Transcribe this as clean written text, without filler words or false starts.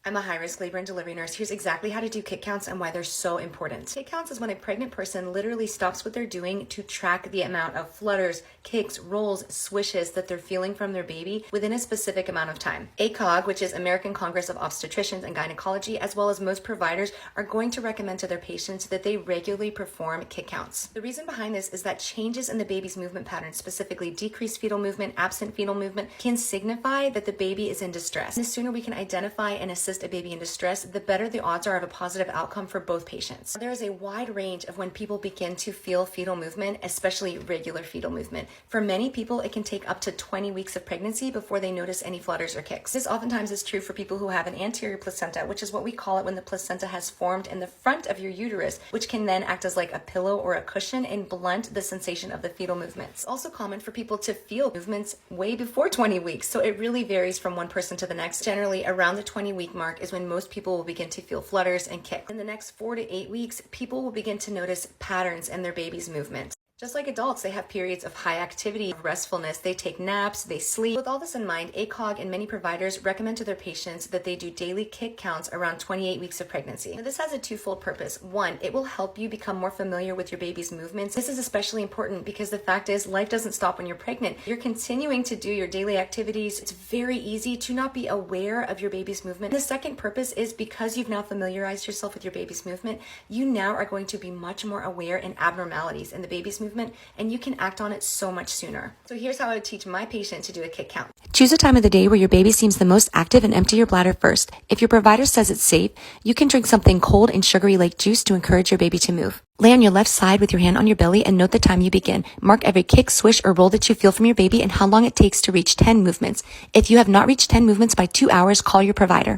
I'm a high-risk labor and delivery nurse. Here's exactly how to do kick counts and why they're so important. Kick counts is when a pregnant person literally stops what they're doing to track the amount of flutters, kicks, rolls, swishes that they're feeling from their baby within a specific amount of time. ACOG, which is American Congress of Obstetricians and Gynecology, as well as most providers, are going to recommend to their patients that they regularly perform kick counts. The reason behind this is that changes in the baby's movement patterns, specifically decreased fetal movement, absent fetal movement, can signify that the baby is in distress. And the sooner we can identify and assist a baby in distress, the better the odds are of a positive outcome for both patients. There is a wide range of when people begin to feel fetal movement, especially regular fetal movement. For many people, it can take up to 20 weeks of pregnancy before they notice any flutters or kicks. This oftentimes is true for people who have an anterior placenta, which is what we call it when the placenta has formed in the front of your uterus, which can then act as like a pillow or a cushion and blunt the sensation of the fetal movements. It's also common for people to feel movements way before 20 weeks, so it really varies from one person to the next. Generally, around the 20-week mark is when most people will begin to feel flutters and kicks. In the next 4 to 8 weeks, people will begin to notice patterns in their baby's movement. Just like adults, they have periods of high activity, restfulness, they take naps, they sleep. With all this in mind, ACOG and many providers recommend to their patients that they do daily kick counts around 28 weeks of pregnancy. Now, this has a twofold purpose. One, it will help you become more familiar with your baby's movements. This is especially important because the fact is life doesn't stop when you're pregnant. You're continuing to do your daily activities. It's very easy to not be aware of your baby's movement. The second purpose is because you've now familiarized yourself with your baby's movement, you now are going to be much more aware in abnormalities in the baby's movement, and you can act on it so much sooner. So here's how I would teach my patient to do a kick count. Choose a time of the day where your baby seems the most active and empty your bladder first. If your provider says it's safe, you can drink something cold and sugary like juice to encourage your baby to move. Lay on your left side with your hand on your belly and note the time you begin. Mark every kick, swish, or roll that you feel from your baby and how long it takes to reach 10 movements. If you have not reached 10 movements by 2 hours, call your provider.